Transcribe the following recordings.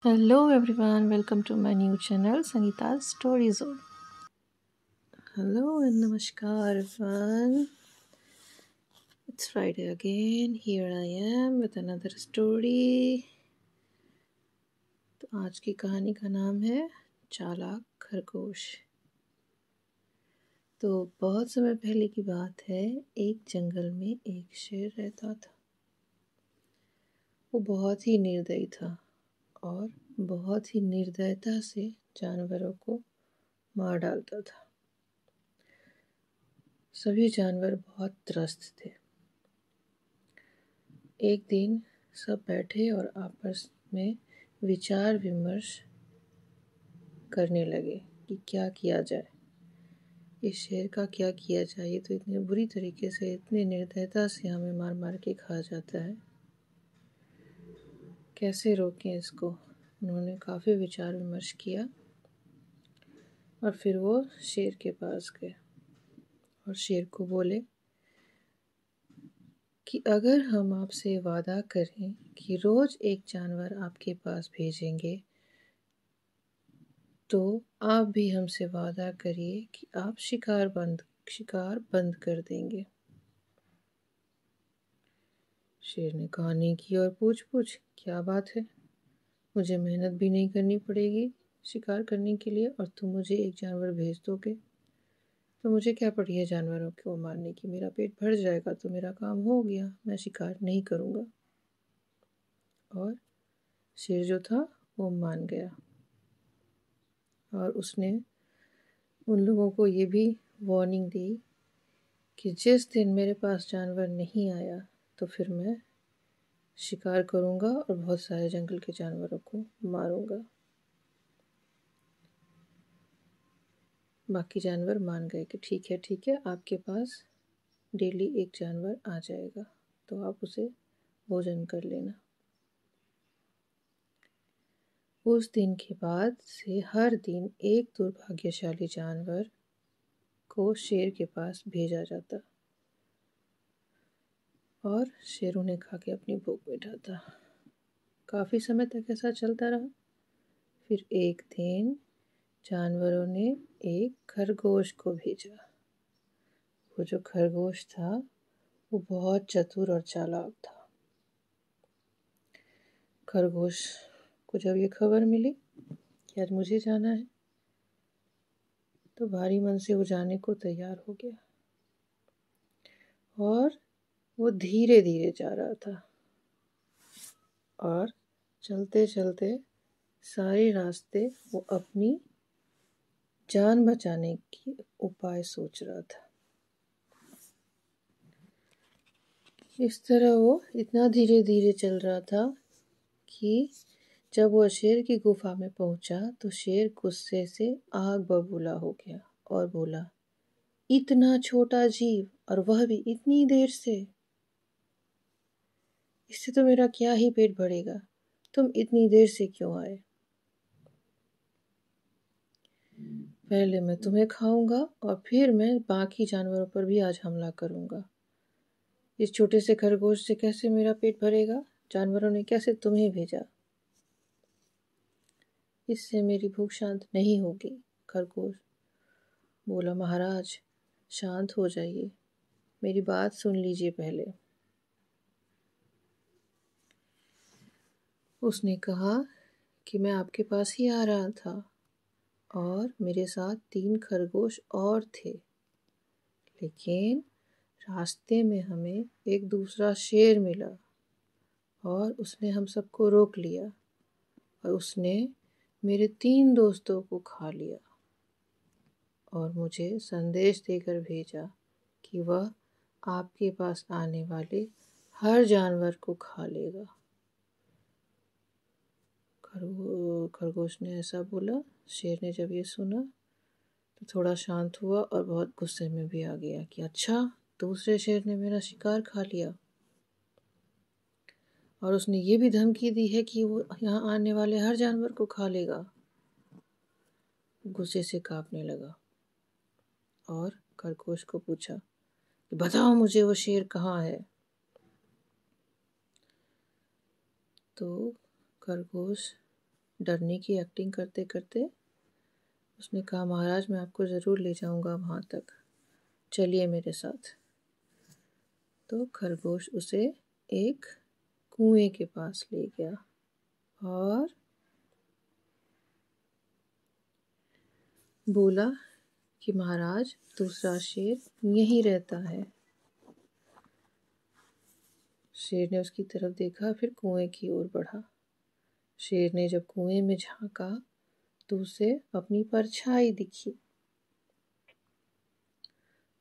Hello everyone, welcome to my new channel Sangeeta's Story Zone. Hello and namaskar everyone. It's Friday again. Here I am with another story. तो आज की कहानी का नाम है चालाक खरगोश। तो बहुत समय पहले की बात है, एक जंगल में एक शेर रहता था। वो बहुत ही निर्दयी था और बहुत ही निर्दयता से जानवरों को मार डालता था। सभी जानवर बहुत त्रस्त थे। एक दिन सब बैठे और आपस में विचार विमर्श करने लगे कि क्या किया जाए। इस शेर का क्या किया जाए, ये तो इतने बुरी तरीके से, इतने निर्दयता से हमें मार मार के खा जाता है। कैसे रोकें इसको। उन्होंने काफ़ी विचार विमर्श किया और फिर वो शेर के पास गए और शेर को बोले कि अगर हम आपसे वादा करें कि रोज़ एक जानवर आपके पास भेजेंगे, तो आप भी हमसे वादा करिए कि आप शिकार बंद कर देंगे। शेर ने कहा, नेकी और पूछ पूछ, क्या बात है। मुझे मेहनत भी नहीं करनी पड़ेगी शिकार करने के लिए और तुम मुझे एक जानवर भेज दोगे, तो मुझे क्या पड़ी है जानवरों को मारने की। मेरा पेट भर जाएगा तो मेरा काम हो गया, मैं शिकार नहीं करूँगा। और शेर जो था वो मान गया और उसने उन लोगों को ये भी वार्निंग दी कि जिस दिन मेरे पास जानवर नहीं आया तो फिर मैं शिकार करूँगा और बहुत सारे जंगल के जानवरों को मारूँगा। बाकी जानवर मान गए कि ठीक है, आपके पास डेली एक जानवर आ जाएगा, तो आप उसे भोजन कर लेना। उस दिन के बाद से हर दिन एक दुर्भाग्यशाली जानवर को शेर के पास भेजा जाता और शेर उन्हें खा के अपनी भूख मिटाता। काफ़ी समय तक ऐसा चलता रहा। फिर एक दिन जानवरों ने एक खरगोश को भेजा। वो जो खरगोश था वो बहुत चतुर और चालाक था। खरगोश को जब ये खबर मिली कि आज मुझे जाना है, तो भारी मन से वो जाने को तैयार हो गया और वो धीरे धीरे जा रहा था और चलते चलते सारे रास्ते वो अपनी जान बचाने की उपाय सोच रहा था। इस तरह वो इतना धीरे धीरे चल रहा था कि जब वह शेर की गुफा में पहुंचा तो शेर गुस्से से आग बबूला हो गया और बोला, इतना छोटा जीव और वह भी इतनी देर से, इससे तो मेरा क्या ही पेट भरेगा। तुम इतनी देर से क्यों आए? पहले मैं तुम्हें खाऊंगा और फिर मैं बाकी जानवरों पर भी आज हमला करूंगा। इस छोटे से खरगोश से कैसे मेरा पेट भरेगा? जानवरों ने कैसे तुम्हें भेजा? इससे मेरी भूख शांत नहीं होगी। खरगोश बोला, महाराज शांत हो जाइए, मेरी बात सुन लीजिए पहले। उसने कहा कि मैं आपके पास ही आ रहा था और मेरे साथ 3 खरगोश और थे, लेकिन रास्ते में हमें एक दूसरा शेर मिला और उसने हम सबको रोक लिया और उसने मेरे 3 दोस्तों को खा लिया और मुझे संदेश देकर भेजा कि वह आपके पास आने वाले हर जानवर को खा लेगा। खरगोश ने ऐसा बोला। शेर ने जब ये सुना तो थोड़ा शांत हुआ और बहुत गुस्से में भी आ गया कि अच्छा, दूसरे शेर ने मेरा शिकार खा लिया और उसने ये भी धमकी दी है कि वो यहाँ आने वाले हर जानवर को खा लेगा। गुस्से से कांपने लगा और खरगोश को पूछा कि बताओ मुझे वो शेर कहाँ है। तो खरगोश डरने की एक्टिंग करते करते उसने कहा, महाराज मैं आपको ज़रूर ले जाऊंगा वहाँ तक, चलिए मेरे साथ। तो खरगोश उसे एक कुएं के पास ले गया और बोला कि महाराज दूसरा शेर यहीं रहता है। शेर ने उसकी तरफ देखा, फिर कुएं की ओर बढ़ा। शेर ने जब कुएं में झांका तो उसे अपनी परछाई दिखी।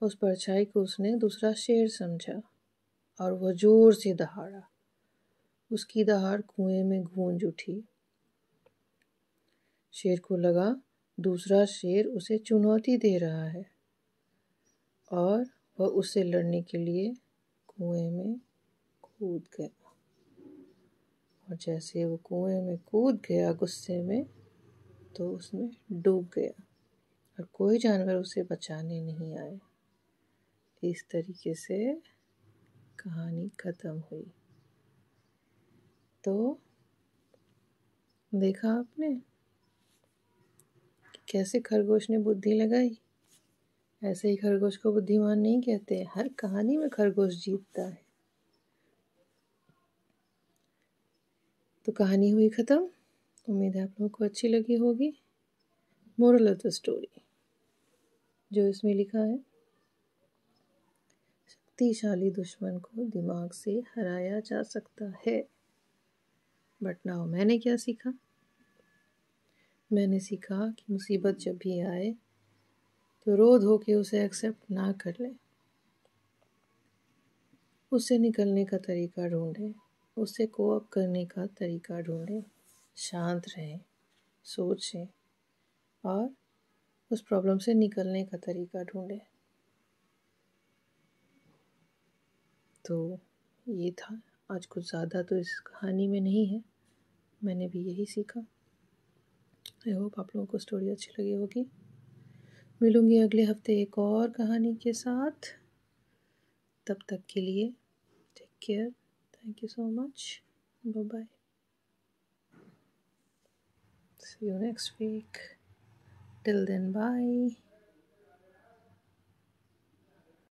उस परछाई को उसने दूसरा शेर समझा और वह जोर से दहाड़ा। उसकी दहाड़ कुएं में गूंज उठी। शेर को लगा दूसरा शेर उसे चुनौती दे रहा है और वह उससे लड़ने के लिए कुएं में कूद गया। और जैसे वो कुएं में कूद गया गुस्से में, तो उसमें डूब गया और कोई जानवर उसे बचाने नहीं आए। इस तरीके से कहानी ख़त्म हुई। तो देखा आपने कैसे खरगोश ने बुद्धि लगाई। ऐसे ही खरगोश को बुद्धिमान नहीं कहते, हर कहानी में खरगोश जीतता है। तो कहानी हुई ख़त्म। उम्मीद है आप लोगों को अच्छी लगी होगी। मोरल ऑफ द स्टोरी जो इसमें लिखा है, शक्तिशाली दुश्मन को दिमाग से हराया जा सकता है। बट नाउ मैंने क्या सीखा? मैंने सीखा कि मुसीबत जब भी आए तो रो धो के उसे एक्सेप्ट ना कर ले, उससे निकलने का तरीका ढूंढे, उससे कोऑप करने का तरीका ढूंढे, शांत रहें, सोचें और उस प्रॉब्लम से निकलने का तरीका ढूंढे। तो ये था आज। कुछ ज़्यादा तो इस कहानी में नहीं है, मैंने भी यही सीखा। आई होप आप लोगों को स्टोरी अच्छी लगी होगी। मिलूंगी अगले हफ्ते एक और कहानी के साथ। तब तक के लिए take care, thank you so much, bye bye, see you next week, till then bye.